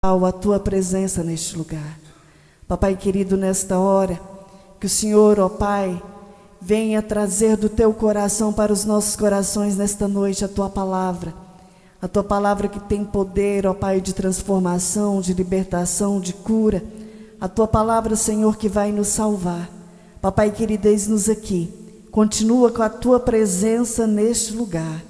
a tua presença neste lugar. Papai querido, nesta hora, que o Senhor, ó Pai, venha trazer do teu coração para os nossos corações nesta noite a tua palavra que tem poder, ó Pai, de transformação, de libertação, de cura, a tua palavra, Senhor, que vai nos salvar. Papai querido, eis-nos aqui, continua com a tua presença neste lugar,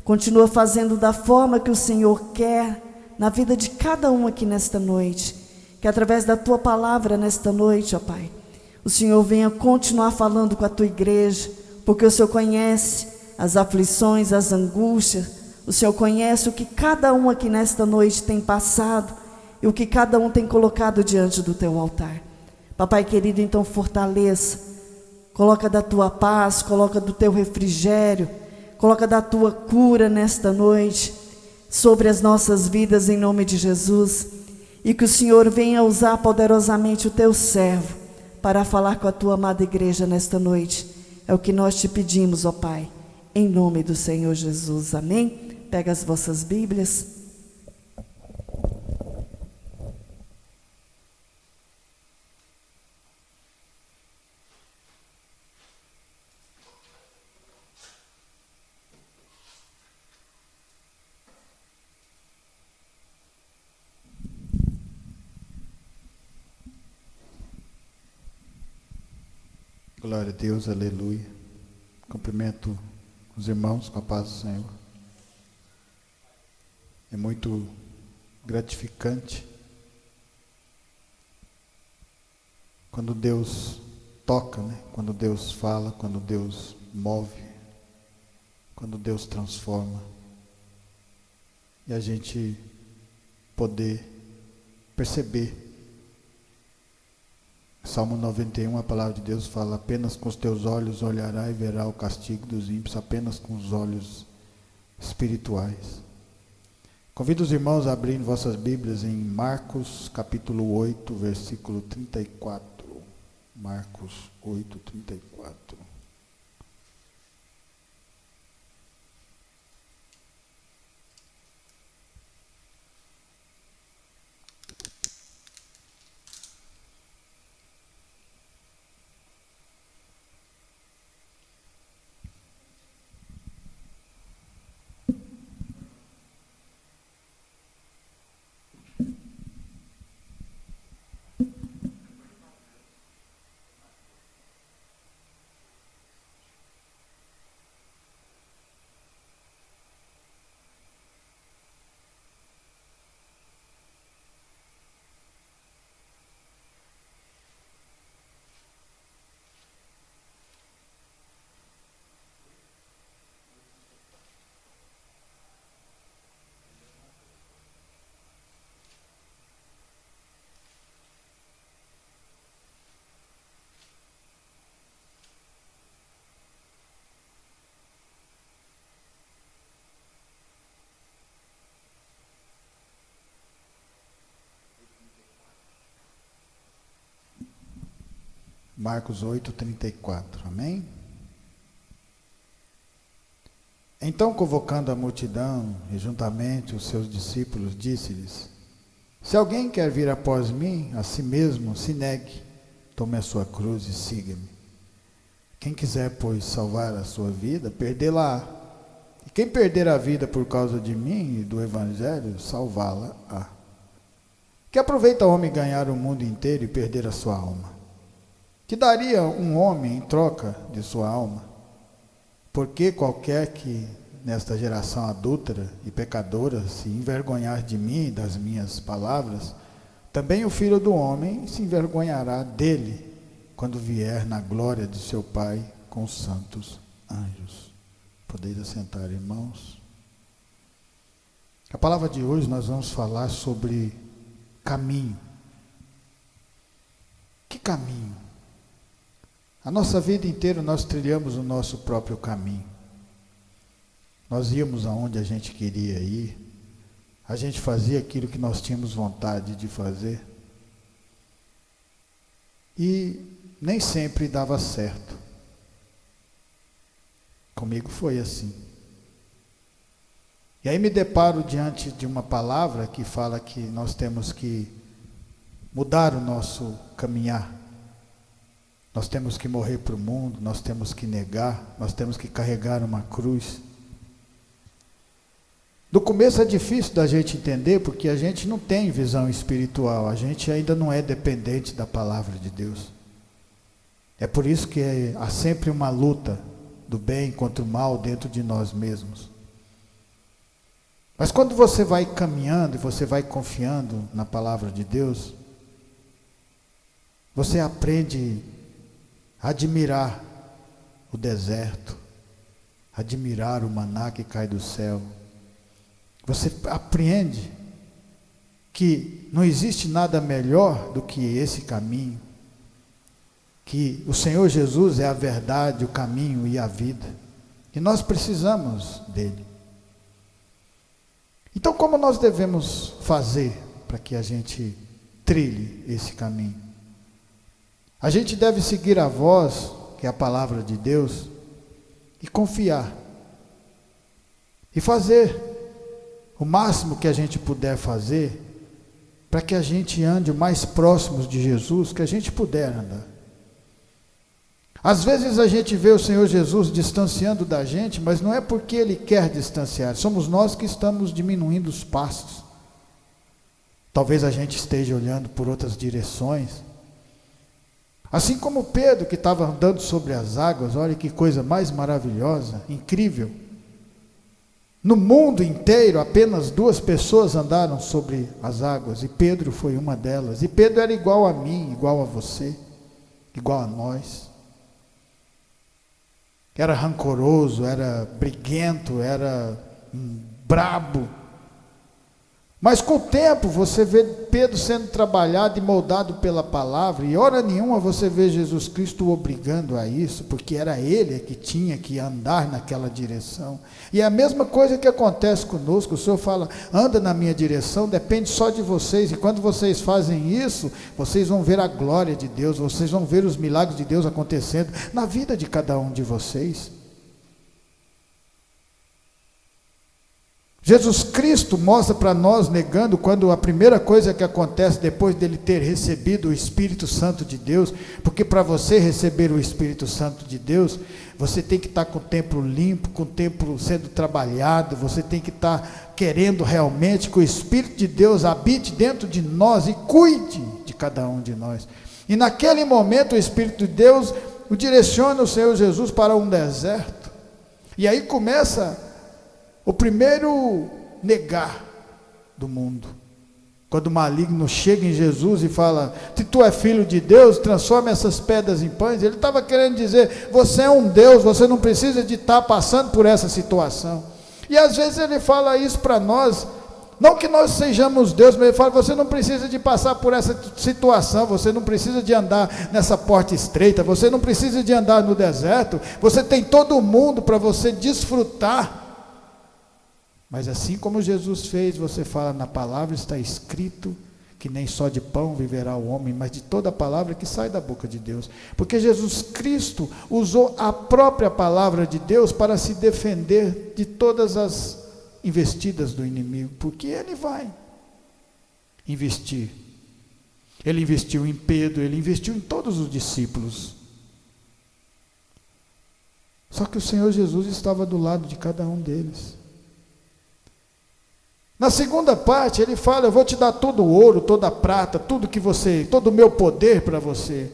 continua fazendo da forma que o Senhor quer na vida de cada um aqui nesta noite, que através da tua palavra nesta noite, ó Pai, o Senhor venha continuar falando com a tua igreja, porque o Senhor conhece as aflições, as angústias, o Senhor conhece o que cada um aqui nesta noite tem passado e o que cada um tem colocado diante do teu altar. Papai querido, então fortaleça, coloca da tua paz, coloca do teu refrigério, coloca da tua cura nesta noite, sobre as nossas vidas em nome de Jesus, e que o Senhor venha usar poderosamente o teu servo para falar com a tua amada igreja nesta noite. É o que nós te pedimos, ó Pai, em nome do Senhor Jesus, amém? Pega as vossas Bíblias. Glória a Deus, aleluia. Cumprimento os irmãos com a paz do Senhor. É muito gratificante quando Deus toca, né? Quando Deus fala, quando Deus move, quando Deus transforma. E a gente poder perceber. Salmo 91, a palavra de Deus fala: apenas com os teus olhos olhará e verá o castigo dos ímpios, apenas com os olhos espirituais. Convido os irmãos a abrirem vossas Bíblias em Marcos capítulo 8, versículo 34. Marcos 8, 34. Marcos 8, 34, amém? Então, convocando a multidão e juntamente os seus discípulos, disse-lhes: se alguém quer vir após mim, a si mesmo se negue, tome a sua cruz e siga-me. Quem quiser, pois, salvar a sua vida, perdê-la-á. E quem perder a vida por causa de mim e do Evangelho, salvá-la-á. Que aproveita o homem ganhar o mundo inteiro e perder a sua alma? Que daria um homem em troca de sua alma? Porque qualquer que nesta geração adúltera e pecadora se envergonhar de mim e das minhas palavras, também o Filho do Homem se envergonhará dele, quando vier na glória de seu Pai com os santos anjos. Podeis assentar, irmãos. A palavra de hoje nós vamos falar sobre caminho. Que caminho? A nossa vida inteira nós trilhamos o nosso próprio caminho. Nós íamos aonde a gente queria ir, a gente fazia aquilo que nós tínhamos vontade de fazer. E nem sempre dava certo. Comigo foi assim. E aí me deparo diante de uma palavra que fala que nós temos que mudar o nosso caminhar. Nós temos que morrer para o mundo, nós temos que negar, nós temos que carregar uma cruz. No começo é difícil da gente entender, porque a gente não tem visão espiritual, a gente ainda não é dependente da palavra de Deus. É por isso que há sempre uma luta do bem contra o mal dentro de nós mesmos. Mas quando você vai caminhando e você vai confiando na palavra de Deus, você aprende a admirar o deserto, admirar o maná que cai do céu. Você aprende que não existe nada melhor do que esse caminho, que o Senhor Jesus é a verdade, o caminho e a vida, e nós precisamos dele. Então, como nós devemos fazer para que a gente trilhe esse caminho? A gente deve seguir a voz, que é a palavra de Deus, e confiar, e fazer o máximo que a gente puder fazer, para que a gente ande o mais próximos de Jesus que a gente puder andar. Às vezes a gente vê o Senhor Jesus distanciando da gente, mas não é porque Ele quer distanciar, somos nós que estamos diminuindo os passos. Talvez a gente esteja olhando por outras direções. Assim como Pedro, que estava andando sobre as águas, olha que coisa mais maravilhosa, incrível. No mundo inteiro, apenas 2 pessoas andaram sobre as águas, e Pedro foi uma delas. E Pedro era igual a mim, igual a você, igual a nós. Era rancoroso, era briguento, era brabo. Mas com o tempo você vê Pedro sendo trabalhado e moldado pela palavra, e hora nenhuma você vê Jesus Cristo o obrigando a isso, porque era ele que tinha que andar naquela direção. E é a mesma coisa que acontece conosco. O Senhor fala, anda na minha direção, depende só de vocês, e quando vocês fazem isso, vocês vão ver a glória de Deus, vocês vão ver os milagres de Deus acontecendo na vida de cada um de vocês. Jesus Cristo mostra para nós, negando, quando a primeira coisa que acontece depois dele ter recebido o Espírito Santo de Deus, porque para você receber o Espírito Santo de Deus, você tem que estar com o templo limpo, com o templo sendo trabalhado, você tem que estar querendo realmente que o Espírito de Deus habite dentro de nós e cuide de cada um de nós. E naquele momento o Espírito de Deus o direciona, o Senhor Jesus, para um deserto, e aí começa o primeiro negar do mundo. Quando o maligno chega em Jesus e fala, se tu é filho de Deus, transforma essas pedras em pães. Ele estava querendo dizer, você é um Deus, você não precisa de estar passando por essa situação. E às vezes ele fala isso para nós, não que nós sejamos Deus, mas ele fala, você não precisa de passar por essa situação, você não precisa de andar nessa porta estreita, você não precisa de andar no deserto, você tem todo o mundo para você desfrutar. Mas assim como Jesus fez, você fala, na palavra está escrito que nem só de pão viverá o homem, mas de toda a palavra que sai da boca de Deus. Porque Jesus Cristo usou a própria palavra de Deus para se defender de todas as investidas do inimigo, porque ele vai investir. Ele investiu em Pedro, ele investiu em todos os discípulos. Só que o Senhor Jesus estava do lado de cada um deles. Na segunda parte ele fala, eu vou te dar todo o ouro, toda a prata, tudo que você, todo o meu poder para você.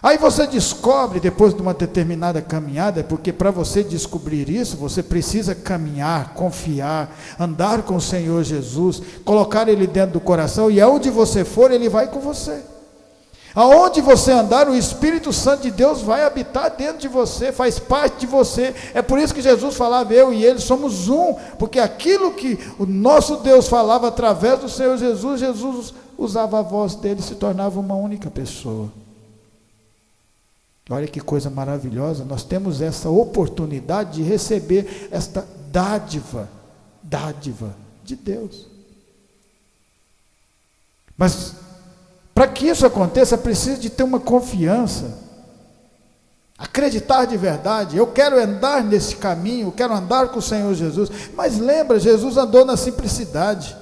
Aí você descobre, depois de uma determinada caminhada, porque para você descobrir isso, você precisa caminhar, confiar, andar com o Senhor Jesus, colocar Ele dentro do coração, e aonde você for, Ele vai com você. Aonde você andar, o Espírito Santo de Deus vai habitar dentro de você, faz parte de você. É por isso que Jesus falava, eu e ele somos um, porque aquilo que o nosso Deus falava através do Senhor Jesus, Jesus usava a voz dele e se tornava uma única pessoa. Olha que coisa maravilhosa, nós temos essa oportunidade de receber esta dádiva de Deus. Mas para que isso aconteça, precisa de ter uma confiança. Acreditar de verdade, eu quero andar nesse caminho, eu quero andar com o Senhor Jesus. Mas lembra, Jesus andou na simplicidade.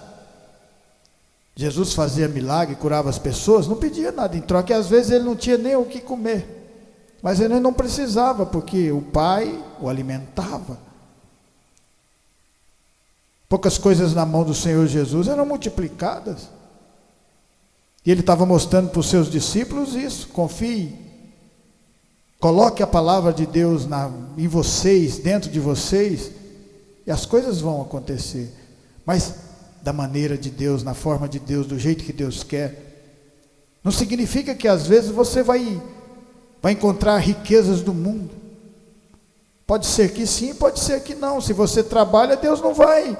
Jesus fazia milagre, curava as pessoas, não pedia nada em troca, e às vezes ele não tinha nem o que comer. Mas ele não precisava, porque o Pai o alimentava. Poucas coisas na mão do Senhor Jesus eram multiplicadas. E ele estava mostrando para os seus discípulos isso: confie. Coloque a palavra de Deus em vocês, dentro de vocês, e as coisas vão acontecer. Mas da maneira de Deus, na forma de Deus, do jeito que Deus quer. Não significa que às vezes você vai encontrar riquezas do mundo. Pode ser que sim, pode ser que não. Se você trabalha, Deus não vai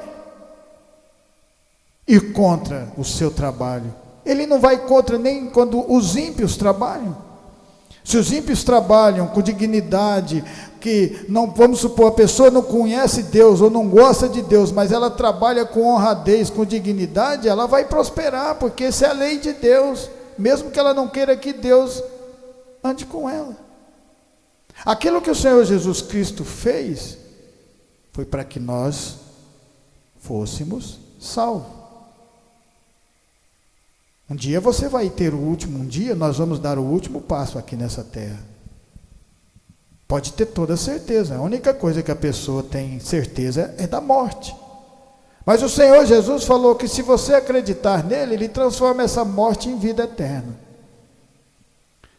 ir contra o seu trabalho. Ele não vai contra nem quando os ímpios trabalham. Se os ímpios trabalham com dignidade, que não, vamos supor, a pessoa não conhece Deus ou não gosta de Deus, mas ela trabalha com honradez, com dignidade, ela vai prosperar, porque essa é a lei de Deus, mesmo que ela não queira que Deus ande com ela. Aquilo que o Senhor Jesus Cristo fez, foi para que nós fôssemos salvos. Um dia você vai ter o último, um dia nós vamos dar o último passo aqui nessa terra. Pode ter toda certeza, a única coisa que a pessoa tem certeza é da morte. Mas o Senhor Jesus falou que se você acreditar nele, Ele transforma essa morte em vida eterna.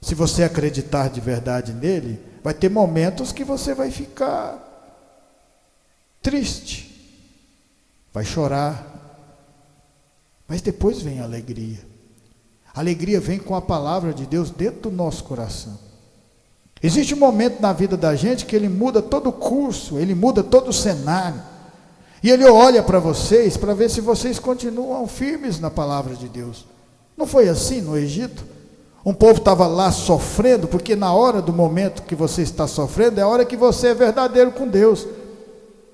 Se você acreditar de verdade nele, vai ter momentos que você vai ficar triste, vai chorar, mas depois vem a alegria. A alegria vem com a palavra de Deus dentro do nosso coração. Existe um momento na vida da gente que ele muda todo o curso, ele muda todo o cenário. E ele olha para vocês para ver se vocês continuam firmes na palavra de Deus. Não foi assim no Egito? Um povo estava lá sofrendo, porque na hora do momento que você está sofrendo, é a hora que você é verdadeiro com Deus.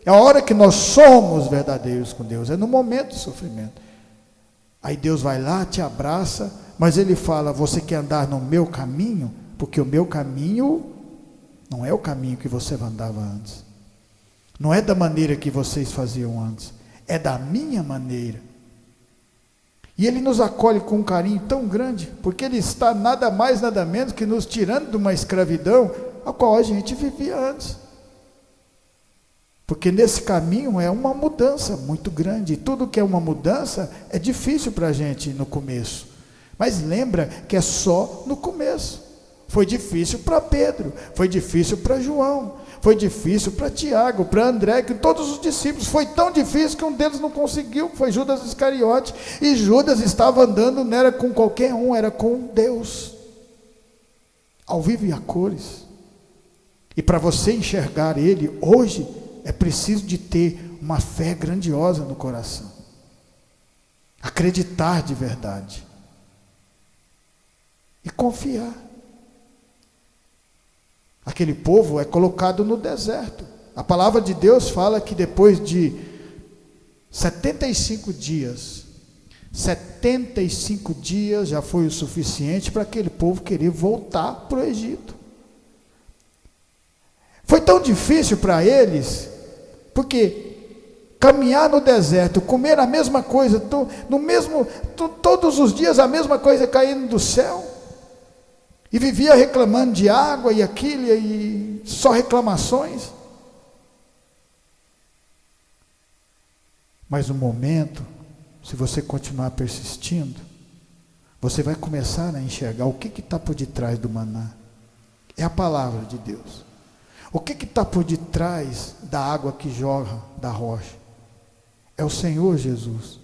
É a hora que nós somos verdadeiros com Deus, é no momento do sofrimento. Aí Deus vai lá, te abraça, mas Ele fala: você quer andar no meu caminho? Porque o meu caminho não é o caminho que você andava antes. Não é da maneira que vocês faziam antes. É da minha maneira. E Ele nos acolhe com um carinho tão grande, porque Ele está nada mais, nada menos que nos tirando de uma escravidão a qual a gente vivia antes. Porque nesse caminho é uma mudança muito grande. E tudo que é uma mudança é difícil para a gente no começo. Mas lembra que é só no começo. Foi difícil para Pedro, foi difícil para João, foi difícil para Tiago, para André, que todos os discípulos. Foi tão difícil que um deles não conseguiu, foi Judas Iscariote. E Judas estava andando, não era com qualquer um, era com Deus, ao vivo e a cores. E para você enxergar Ele hoje, é preciso de ter uma fé grandiosa no coração. Acreditar de verdade. E confiar. Aquele povo é colocado no deserto. A palavra de Deus fala que depois de 75 dias, 75 dias já foi o suficiente para aquele povo querer voltar para o Egito. Foi tão difícil para eles, porque caminhar no deserto, comer a mesma coisa, todos os dias a mesma coisa caindo do céu, e vivia reclamando de água e aquilo, e só reclamações. Mas no momento, se você continuar persistindo, você vai começar a enxergar o que está por detrás do maná. É a palavra de Deus. O que está por detrás da água que jorra da rocha? É o Senhor Jesus,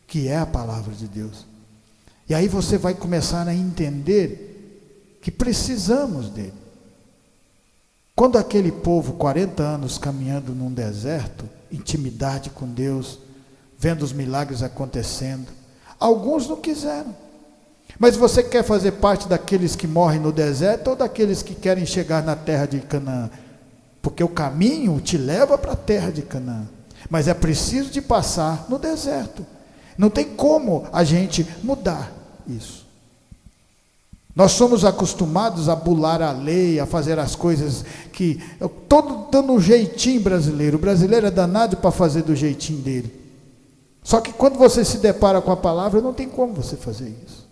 que é a palavra de Deus. E aí você vai começar a entender que precisamos dele. Quando aquele povo, 40 anos caminhando num deserto, intimidade com Deus, vendo os milagres acontecendo, alguns não quiseram. Mas você quer fazer parte daqueles que morrem no deserto ou daqueles que querem chegar na terra de Canaã? Porque o caminho te leva para a terra de Canaã, mas é preciso de passar no deserto. Não tem como a gente mudar isso. Nós somos acostumados a bular a lei, a fazer as coisas que... todo dando um jeitinho brasileiro. O brasileiro é danado para fazer do jeitinho dele. Só que quando você se depara com a palavra, não tem como você fazer isso.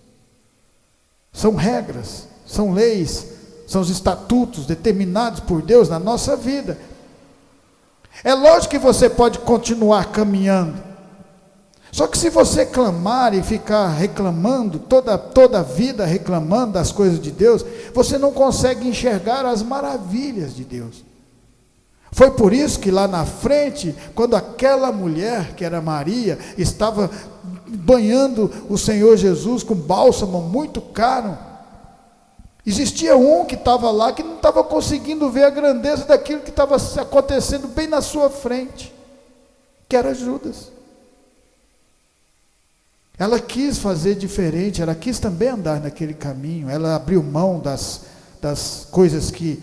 São regras, são leis, são os estatutos determinados por Deus na nossa vida. É lógico que você pode continuar caminhando. Só que se você clamar e ficar reclamando, toda a vida reclamando das coisas de Deus, você não consegue enxergar as maravilhas de Deus. Foi por isso que lá na frente, quando aquela mulher, que era Maria, estava banhando o Senhor Jesus com bálsamo muito caro, existia um que estava lá, que não estava conseguindo ver a grandeza daquilo que estava acontecendo bem na sua frente, que era Judas. Ela quis fazer diferente, ela quis também andar naquele caminho, ela abriu mão das coisas que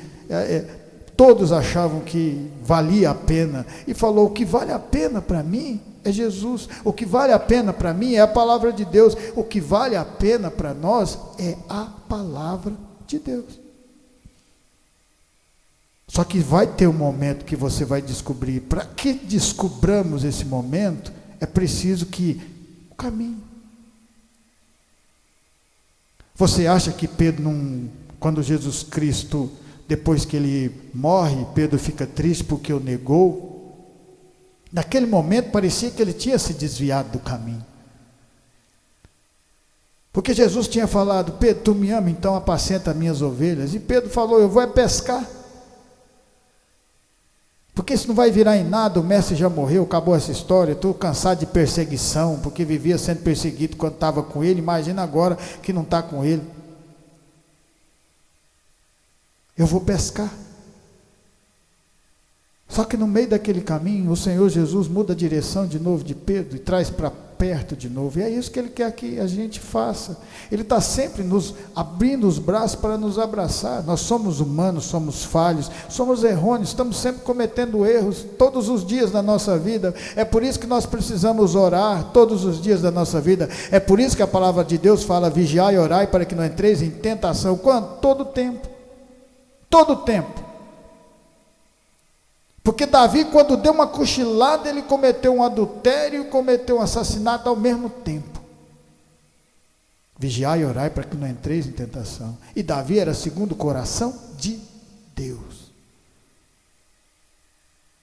todos achavam que valia a pena, e falou: o que vale a pena para mim é Jesus, o que vale a pena para mim é a palavra de Deus, o que vale a pena para nós é a palavra de Deus. Só que vai ter um momento que você vai descobrir. Para que descobramos esse momento, é preciso que o caminho. Você acha que Pedro não, quando Jesus Cristo, depois que ele morre, Pedro fica triste porque o negou? Naquele momento parecia que ele tinha se desviado do caminho. Porque Jesus tinha falado: Pedro, tu me ama, então apacenta minhas ovelhas. E Pedro falou: eu vou pescar. Porque isso não vai virar em nada, o mestre já morreu, acabou essa história, estou cansado de perseguição, porque vivia sendo perseguido quando estava com ele, imagina agora que não está com ele. Eu vou pescar. Só que no meio daquele caminho, o Senhor Jesus muda a direção de novo de Pedro e traz para perto de novo, e é isso que Ele quer que a gente faça. Ele está sempre nos abrindo os braços para nos abraçar. Nós somos humanos, somos falhos, somos errôneos, estamos sempre cometendo erros, todos os dias da nossa vida. É por isso que nós precisamos orar, todos os dias da nossa vida. É por isso que a palavra de Deus fala: vigiai e orai para que não entreis em tentação. Quando? Todo o tempo. Todo o tempo. Porque Davi, quando deu uma cochilada, ele cometeu um adultério e cometeu um assassinato ao mesmo tempo. Vigiai e orai para que não entreis em tentação. E Davi era segundo o coração de Deus.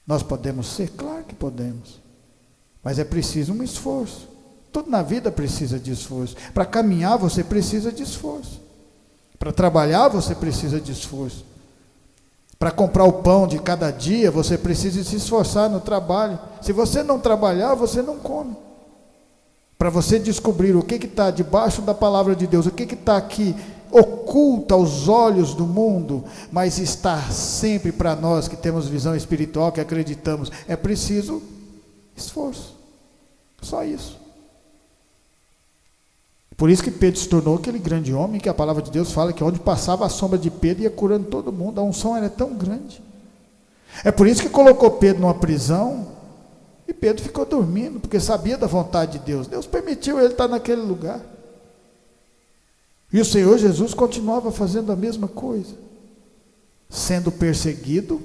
Nós podemos ser? Claro que podemos. Mas é preciso um esforço. Tudo na vida precisa de esforço. Para caminhar você precisa de esforço. Para trabalhar você precisa de esforço. Para comprar o pão de cada dia, você precisa se esforçar no trabalho. Se você não trabalhar, você não come. Para você descobrir o que está debaixo da palavra de Deus, o que está aqui oculto aos olhos do mundo, mas está sempre para nós que temos visão espiritual, que acreditamos, é preciso esforço. Só isso. Por isso que Pedro se tornou aquele grande homem que a palavra de Deus fala que onde passava a sombra de Pedro ia curando todo mundo. A unção era tão grande. É por isso que colocou Pedro numa prisão e Pedro ficou dormindo, porque sabia da vontade de Deus. Deus permitiu ele estar naquele lugar. E o Senhor Jesus continuava fazendo a mesma coisa, sendo perseguido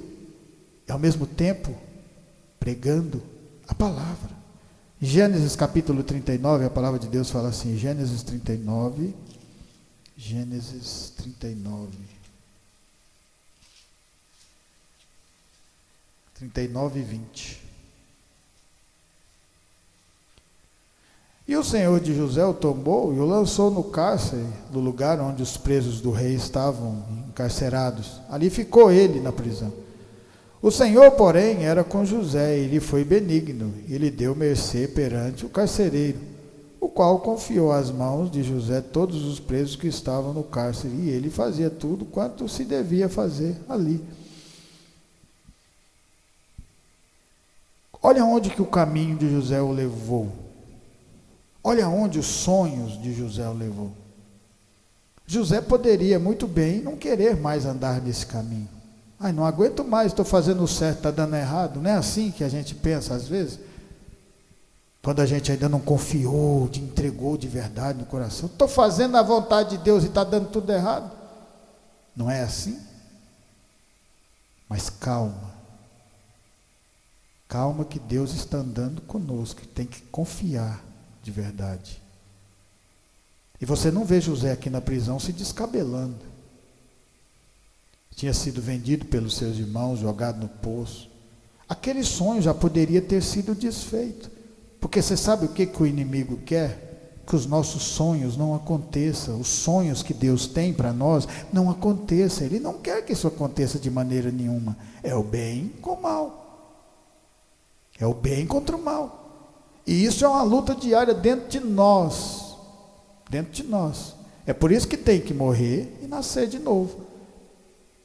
e ao mesmo tempo pregando a palavra. Gênesis capítulo 39, a palavra de Deus fala assim, Gênesis 39, 39 e 20. E o Senhor de José o tomou e o lançou no cárcere, no lugar onde os presos do rei estavam encarcerados. Ali ficou ele na prisão. O Senhor, porém, era com José, e lhe foi benigno, e lhe deu mercê perante o carcereiro, o qual confiou às mãos de José todos os presos que estavam no cárcere, e ele fazia tudo quanto se devia fazer ali. Olha onde que o caminho de José o levou. Olha onde os sonhos de José o levou. José poderia muito bem não querer mais andar nesse caminho. Ai, não aguento mais, estou fazendo o certo, está dando errado. Não é assim que a gente pensa às vezes? Quando a gente ainda não confiou, te entregou de verdade no coração. Estou fazendo a vontade de Deus e está dando tudo errado. Não é assim? Mas calma. Calma que Deus está andando conosco. Tem que confiar de verdade. E você não vê José aqui na prisão se descabelando. Tinha sido vendido pelos seus irmãos, jogado no poço. Aquele sonho já poderia ter sido desfeito. Porque você sabe o que o inimigo quer? Que os nossos sonhos não aconteçam. Os sonhos que Deus tem para nós não aconteçam. Ele não quer que isso aconteça de maneira nenhuma. É o bem com o mal. É o bem contra o mal. E isso é uma luta diária dentro de nós. Dentro de nós. É por isso que tem que morrer e nascer de novo.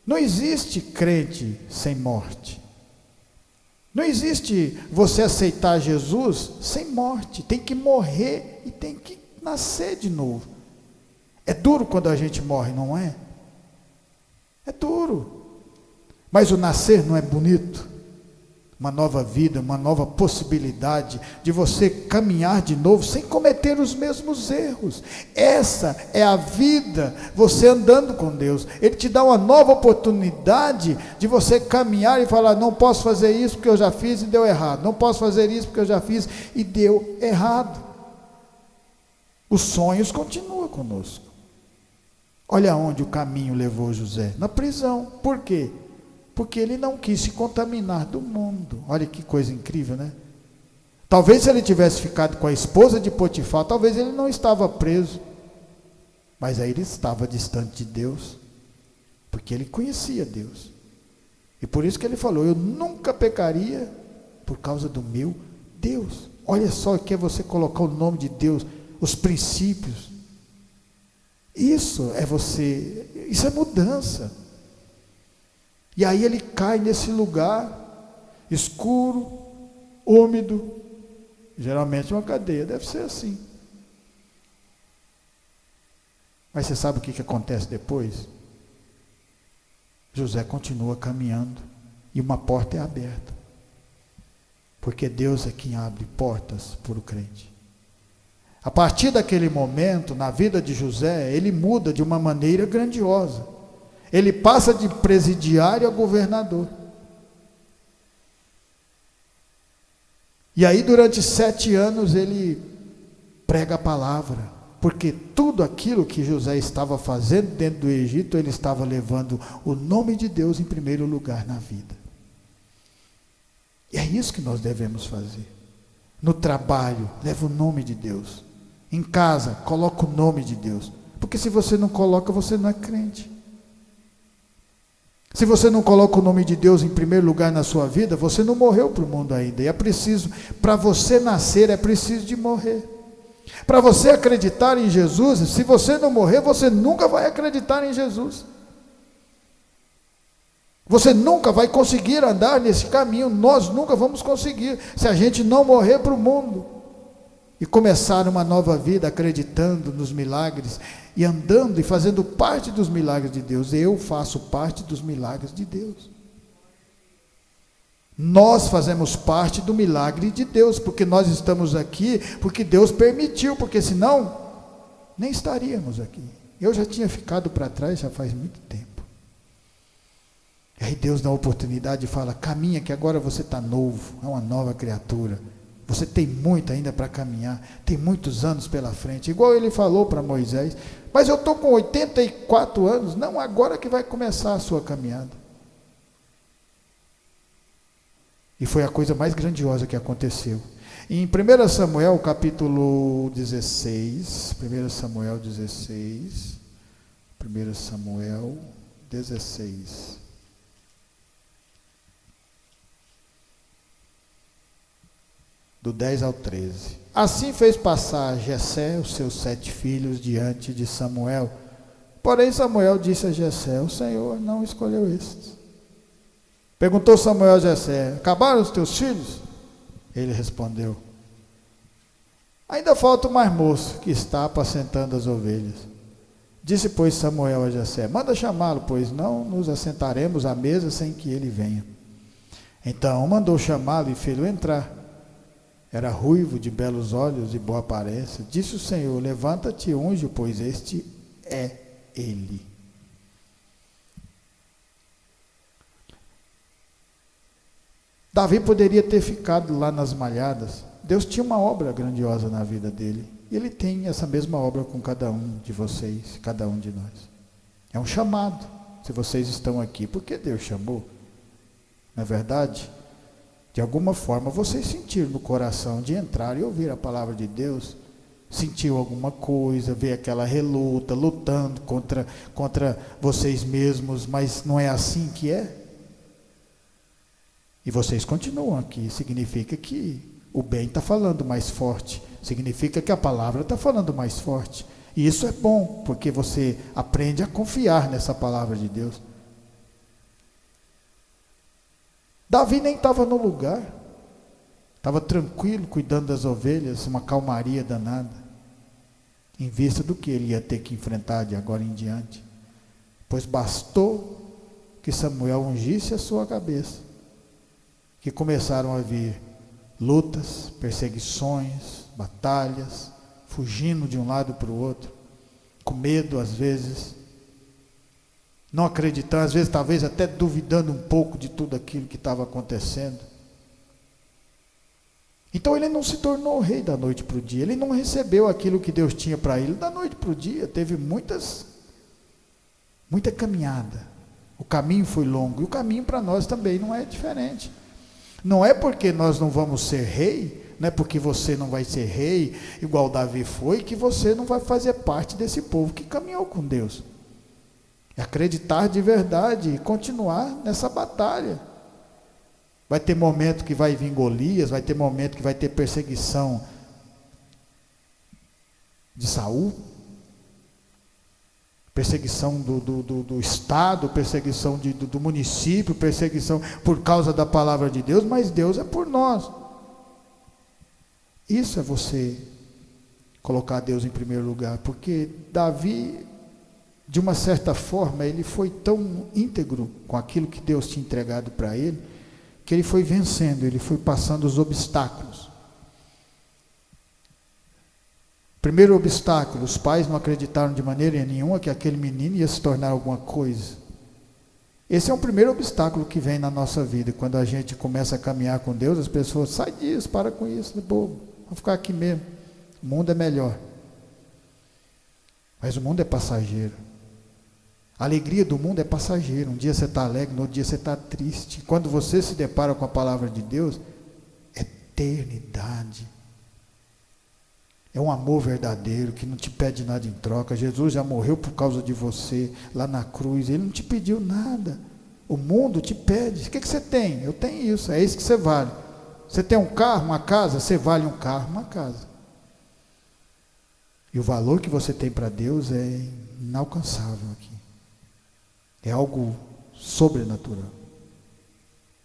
Não existe crente sem morte. Não existe você aceitar Jesus sem morte. Tem que morrer e tem que nascer de novo. É duro quando a gente morre, não é? É duro. Mas o nascer não é bonito? Uma nova vida, uma nova possibilidade de você caminhar de novo sem cometer os mesmos erros. Essa é a vida, você andando com Deus. Ele te dá uma nova oportunidade de você caminhar e falar: não posso fazer isso porque eu já fiz e deu errado. Não posso fazer isso porque eu já fiz e deu errado. Os sonhos continuam conosco. Olha onde o caminho levou José, na prisão. Por quê? Porque ele não quis se contaminar do mundo. Olha que coisa incrível, né? Talvez se ele tivesse ficado com a esposa de Potifar, talvez ele não estava preso. Mas aí ele estava distante de Deus, porque ele conhecia Deus. E por isso que ele falou: eu nunca pecaria por causa do meu Deus. Olha só o que é você colocar o nome de Deus, os princípios. Isso é mudança. E aí ele cai nesse lugar escuro, úmido, geralmente uma cadeia, deve ser assim. Mas você sabe o que acontece depois? José continua caminhando e uma porta é aberta, porque Deus é quem abre portas para o crente. A partir daquele momento, na vida de José, ele muda de uma maneira grandiosa. Ele passa de presidiário a governador. E aí durante 7 anos ele prega a palavra, porque tudo aquilo que José estava fazendo dentro do Egito, ele estava levando o nome de Deus em primeiro lugar na vida. E é isso que nós devemos fazer. No trabalho, leva o nome de Deus. Em casa, coloca o nome de Deus. Porque se você não coloca, você não é crente. Se você não coloca o nome de Deus em primeiro lugar na sua vida, você não morreu para o mundo ainda. E é preciso, para você nascer, é preciso de morrer. Para você acreditar em Jesus, se você não morrer, você nunca vai acreditar em Jesus. Você nunca vai conseguir andar nesse caminho, nós nunca vamos conseguir, se a gente não morrer para o mundo. E começar uma nova vida acreditando nos milagres e andando e fazendo parte dos milagres de Deus. Eu faço parte dos milagres de Deus. Nós fazemos parte do milagre de Deus, porque nós estamos aqui, porque Deus permitiu, porque senão nem estaríamos aqui. Eu já tinha ficado para trás já faz muito tempo. E aí Deus dá a oportunidade e fala: caminha que agora você está novo, é uma nova criatura. Você tem muito ainda para caminhar, tem muitos anos pela frente, igual ele falou para Moisés: mas eu estou com 84 anos, não, agora que vai começar a sua caminhada. E foi a coisa mais grandiosa que aconteceu. Em 1 Samuel capítulo 16, 1 Samuel 16, do 10 ao 13. Assim fez passar Jessé os seus 7 filhos diante de Samuel. Porém Samuel disse a Jessé: o Senhor não escolheu estes. Perguntou Samuel a Jessé: acabaram os teus filhos? Ele respondeu: ainda falta o mais moço, que está apacentando as ovelhas. Disse, pois, Samuel a Jessé: manda chamá-lo, pois não nos assentaremos à mesa sem que ele venha. Então mandou chamá-lo e fê-lo entrar. Era ruivo, de belos olhos e boa aparência. Disse o Senhor: levanta-te e unge, pois este é ele. Davi poderia ter ficado lá nas malhadas. Deus tinha uma obra grandiosa na vida dele. E ele tem essa mesma obra com cada um de vocês, cada um de nós. É um chamado. Se vocês estão aqui, porque Deus chamou. Não é verdade? De alguma forma vocês sentiram no coração de entrar e ouvir a palavra de Deus. Sentiu alguma coisa, ver aquela reluta, lutando contra vocês mesmos, mas não é assim que é? E vocês continuam aqui, significa que o bem está falando mais forte, significa que a palavra está falando mais forte. E isso é bom, porque você aprende a confiar nessa palavra de Deus. Davi nem estava no lugar, estava tranquilo, cuidando das ovelhas, uma calmaria danada, em vista do que ele ia ter que enfrentar de agora em diante. Pois bastou que Samuel ungisse a sua cabeça, que começaram a vir lutas, perseguições, batalhas, fugindo de um lado para o outro, com medo às vezes, não acreditando, às vezes talvez até duvidando um pouco de tudo aquilo que estava acontecendo. Então ele não se tornou rei da noite para o dia, ele não recebeu aquilo que Deus tinha para ele da noite para o dia, teve muita caminhada, o caminho foi longo, e o caminho para nós também não é diferente. Não é porque nós não vamos ser rei, não é porque você não vai ser rei, igual Davi foi, que você não vai fazer parte desse povo que caminhou com Deus. É acreditar de verdade e continuar nessa batalha. Vai ter momento que vai vir Golias, vai ter momento que vai ter perseguição de Saul, perseguição do Estado, perseguição do município, perseguição por causa da palavra de Deus, mas Deus é por nós. Isso é você colocar Deus em primeiro lugar, porque Davi, de uma certa forma, ele foi tão íntegro com aquilo que Deus tinha entregado para ele, que ele foi vencendo, ele foi passando os obstáculos. Primeiro obstáculo, os pais não acreditaram de maneira nenhuma que aquele menino ia se tornar alguma coisa. Esse é o primeiro obstáculo que vem na nossa vida, quando a gente começa a caminhar com Deus, as pessoas, sai disso, para com isso, bobo, vamos ficar aqui mesmo, o mundo é melhor. Mas o mundo é passageiro. A alegria do mundo é passageira. Um dia você está alegre, no outro dia você está triste. Quando você se depara com a palavra de Deus, eternidade. É um amor verdadeiro, que não te pede nada em troca. Jesus já morreu por causa de você, lá na cruz. Ele não te pediu nada. O mundo te pede. O que você tem? Eu tenho isso, é isso que você vale. Você tem um carro, uma casa? Você vale um carro, uma casa. E o valor que você tem para Deus é inalcançável aqui. É algo sobrenatural.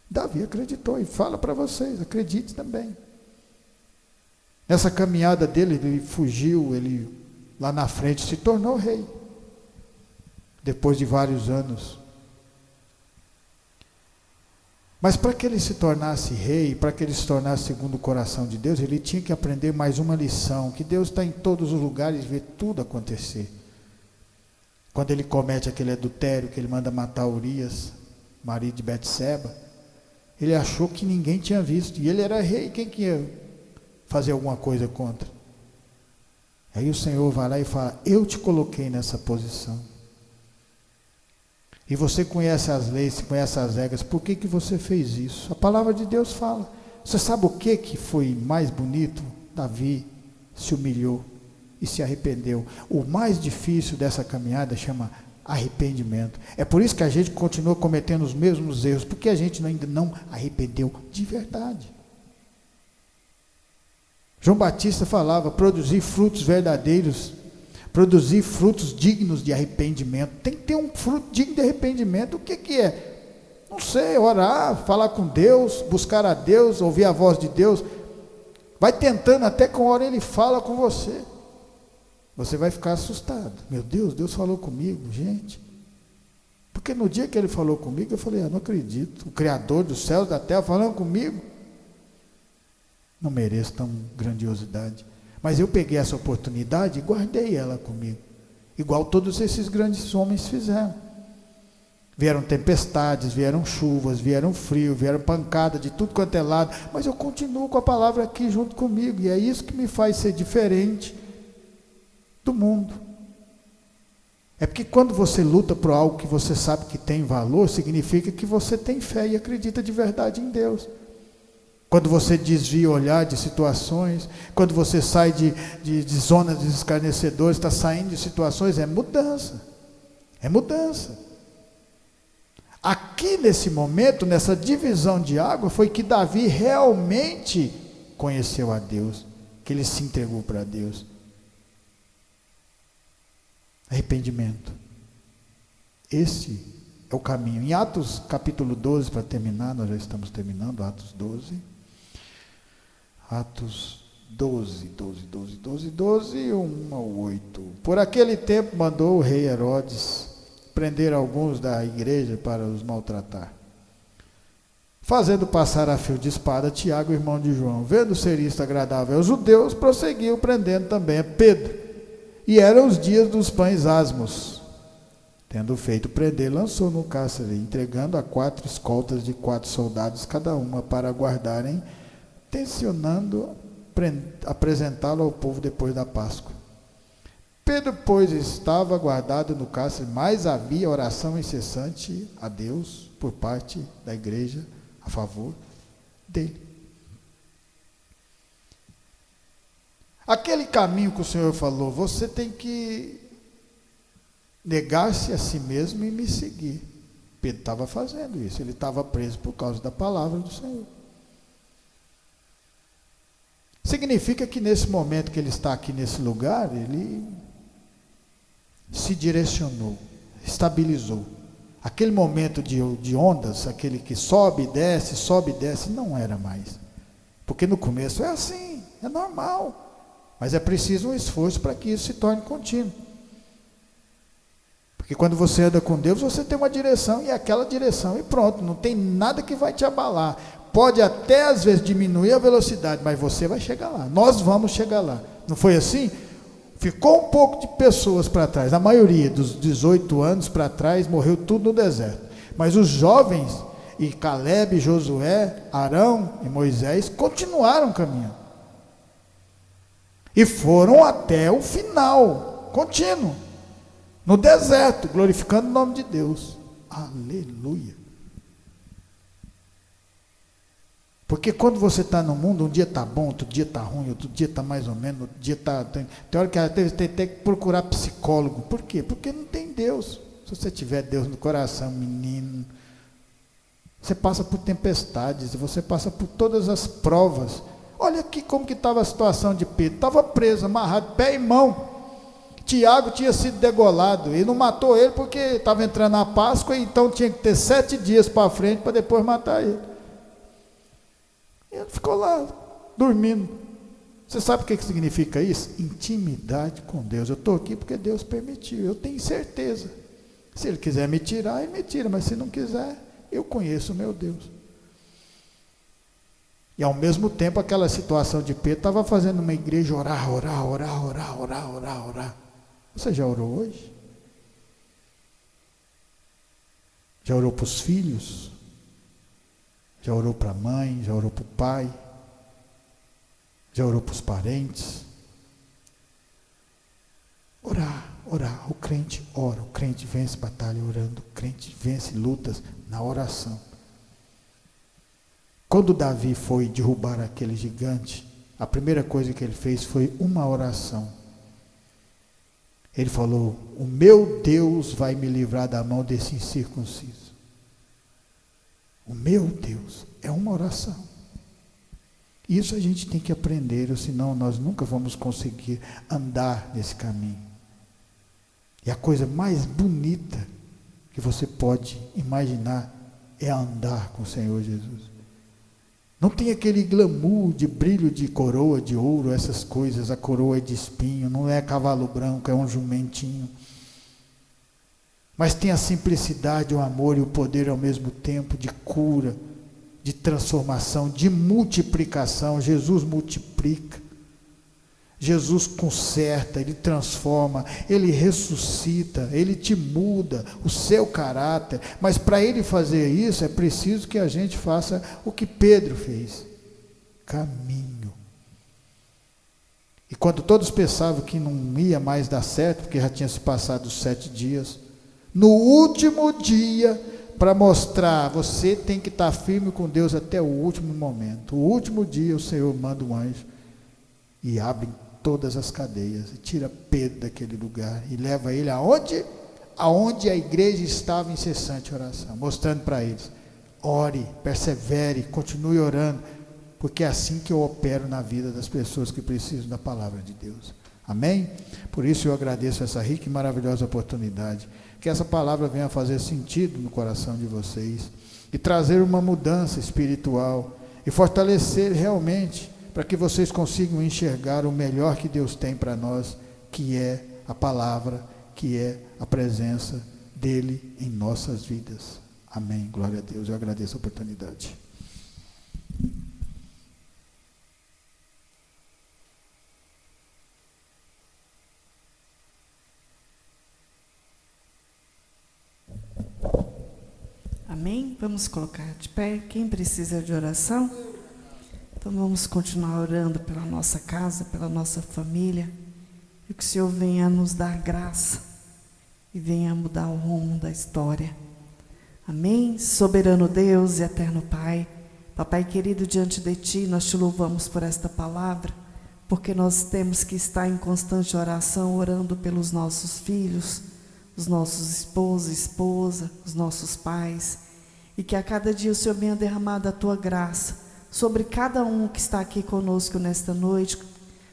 Davi acreditou e fala para vocês, acredite também. Nessa caminhada dele, ele fugiu, ele lá na frente se tornou rei. Depois de vários anos. Mas para que ele se tornasse rei, para que ele se tornasse segundo o coração de Deus, ele tinha que aprender mais uma lição, que Deus está em todos os lugares e vê tudo acontecer. Quando ele comete aquele adultério, que ele manda matar Urias, marido de Betseba, ele achou que ninguém tinha visto, e ele era rei, quem que ia fazer alguma coisa contra? Aí o Senhor vai lá e fala, eu te coloquei nessa posição, e você conhece as leis, você conhece as regras, por que você fez isso? A palavra de Deus fala. Você sabe o que foi mais bonito? Davi se humilhou e se arrependeu. O mais difícil dessa caminhada chama arrependimento. É por isso que a gente continua cometendo os mesmos erros, porque a gente ainda não arrependeu de verdade. João Batista falava, produzir frutos verdadeiros, produzir frutos dignos de arrependimento. Tem que ter um fruto digno de arrependimento. O que é? Não sei, orar, falar com Deus, buscar a Deus, ouvir a voz de Deus. Vai tentando até que uma hora Ele fala com você. Você vai ficar assustado. Meu Deus, Deus falou comigo, gente. Porque no dia que Ele falou comigo, eu falei, não acredito. O Criador dos céus e da terra falando comigo. Não mereço tão grandiosidade. Mas eu peguei essa oportunidade e guardei ela comigo. Igual todos esses grandes homens fizeram. Vieram tempestades, vieram chuvas, vieram frio, vieram pancada de tudo quanto é lado. Mas eu continuo com a palavra aqui junto comigo. E é isso que me faz ser diferente do mundo. É porque quando você luta por algo que você sabe que tem valor, significa que você tem fé e acredita de verdade em Deus. Quando você desvia o olhar de situações, quando você sai de zonas de escarnecedores, está saindo de situações, é mudança. É mudança. Aqui nesse momento, nessa divisão de água, foi que Davi realmente conheceu a Deus, que ele se entregou para Deus. Arrependimento. Esse é o caminho. Em Atos capítulo 12, para terminar, nós já estamos terminando, Atos 12. Atos 12, 1 ao 8. Por aquele tempo mandou o rei Herodes prender alguns da igreja para os maltratar. Fazendo passar a fio de espada Tiago, irmão de João, vendo ser isto agradável aos judeus, prosseguiu prendendo também a Pedro. E eram os dias dos pães asmos. Tendo feito prender, lançou no cárcere, entregando a 4 escoltas de 4 soldados cada uma para guardarem, tencionando apresentá-lo ao povo depois da Páscoa. Pedro, pois, estava guardado no cárcere, mas havia oração incessante a Deus por parte da igreja a favor dele. Aquele caminho que o Senhor falou, você tem que negar-se a si mesmo e me seguir. Pedro estava fazendo isso, ele estava preso por causa da palavra do Senhor. Significa que nesse momento que ele está aqui nesse lugar, ele se direcionou, estabilizou. Aquele momento de ondas, aquele que sobe e desce, não era mais. Porque no começo é assim, é normal. Mas é preciso um esforço para que isso se torne contínuo. Porque quando você anda com Deus, você tem uma direção, e é aquela direção, e pronto, não tem nada que vai te abalar. Pode até às vezes diminuir a velocidade, mas você vai chegar lá. Nós vamos chegar lá. Não foi assim? Ficou um pouco de pessoas para trás. A maioria dos 18 anos para trás morreu tudo no deserto. Mas os jovens, e Caleb, Josué, Arão e Moisés, continuaram caminhando. E foram até o final, contínuo, no deserto, glorificando o nome de Deus. Aleluia. Porque quando você está no mundo, um dia está bom, outro dia está ruim, outro dia está mais ou menos, outro dia está... Tem hora que tem que procurar psicólogo. Por quê? Porque não tem Deus. Se você tiver Deus no coração, menino, você passa por tempestades, você passa por todas as provas. Olha aqui como que estava a situação de Pedro. Estava preso, amarrado, pé e mão. Tiago tinha sido degolado. E não matou ele porque estava entrando na Páscoa, e então tinha que ter 7 dias para frente para depois matar ele. Ele ficou lá, dormindo. Você sabe o que significa isso? Intimidade com Deus. Eu estou aqui porque Deus permitiu, eu tenho certeza. Se Ele quiser me tirar, Ele me tira, mas se não quiser, eu conheço o meu Deus. E ao mesmo tempo, aquela situação de Pedro estava fazendo uma igreja orar. Você já orou hoje? Já orou para os filhos? Já orou para a mãe, já orou para o pai, já orou para os parentes? Orar, o crente ora, o crente vence batalha orando, o crente vence lutas na oração. Quando Davi foi derrubar aquele gigante, a primeira coisa que ele fez foi uma oração. Ele falou: o meu Deus vai me livrar da mão desse incircunciso. O meu Deus, é uma oração. Isso a gente tem que aprender, ou senão nós nunca vamos conseguir andar nesse caminho. E a coisa mais bonita que você pode imaginar é andar com o Senhor Jesus. Não tem aquele glamour de brilho de coroa de ouro, essas coisas, a coroa é de espinho, não é cavalo branco, é um jumentinho. Mas tem a simplicidade, o amor e o poder ao mesmo tempo, de cura, de transformação, de multiplicação. Jesus multiplica, Jesus conserta, Ele transforma, Ele ressuscita, Ele te muda o seu caráter. Mas para Ele fazer isso, é preciso que a gente faça o que Pedro fez: caminho. E quando todos pensavam que não ia mais dar certo, porque já tinha se passado os 7 dias, no último dia, para mostrar, você tem que estar firme com Deus até o último momento. O último dia, o Senhor manda um anjo e abre todas as cadeias, e tira Pedro daquele lugar, e leva ele aonde? Aonde a igreja estava em incessante oração, mostrando para eles: ore, persevere, continue orando, porque é assim que eu opero na vida das pessoas que precisam da palavra de Deus. Amém? Por isso eu agradeço essa rica e maravilhosa oportunidade, que essa palavra venha fazer sentido no coração de vocês, e trazer uma mudança espiritual, e fortalecer realmente, para que vocês consigam enxergar o melhor que Deus tem para nós, que é a palavra, que é a presença dEle em nossas vidas. Amém. Glória a Deus. Eu agradeço a oportunidade. Amém? Vamos colocar de pé. Quem precisa de oração? Então vamos continuar orando pela nossa casa, pela nossa família, e que o Senhor venha nos dar graça e venha mudar o rumo da história. Amém? Soberano Deus e eterno Pai, Papai querido, diante de Ti nós Te louvamos por esta palavra, porque nós temos que estar em constante oração, orando pelos nossos filhos, os nossos esposos, esposa, os nossos pais, e que a cada dia o Senhor venha derramar da Tua graça sobre cada um que está aqui conosco nesta noite,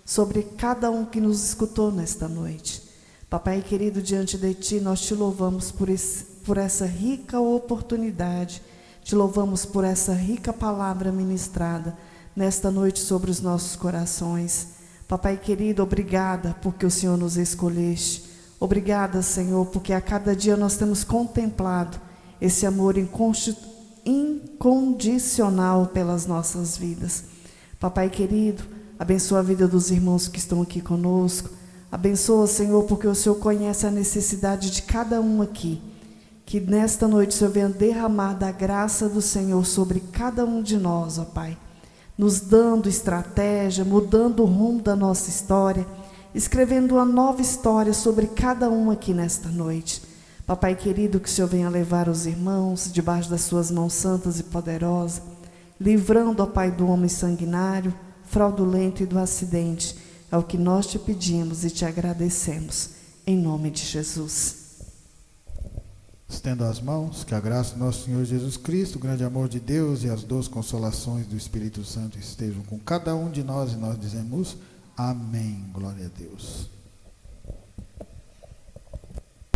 sobre cada um que nos escutou nesta noite. Papai querido, diante de Ti nós Te louvamos por essa rica oportunidade, Te louvamos por essa rica palavra ministrada nesta noite sobre os nossos corações. Papai querido, obrigada porque o Senhor nos escolheste. Obrigada, Senhor, porque a cada dia nós temos contemplado esse amor incondicional pelas nossas vidas. Papai querido, abençoa a vida dos irmãos que estão aqui conosco. Abençoa, Senhor, porque o Senhor conhece a necessidade de cada um aqui. Que nesta noite o Senhor venha derramar da graça do Senhor sobre cada um de nós, ó Pai, nos dando estratégia, mudando o rumo da nossa história, escrevendo uma nova história sobre cada um aqui nesta noite. Papai querido, que o Senhor venha levar os irmãos debaixo das suas mãos santas e poderosas, livrando, ó Pai, do homem sanguinário, fraudulento e do acidente. É o que nós te pedimos e te agradecemos, em nome de Jesus. Estendo as mãos, que a graça do nosso Senhor Jesus Cristo, o grande amor de Deus e as doces consolações do Espírito Santo estejam com cada um de nós, e nós dizemos amém. Glória a Deus.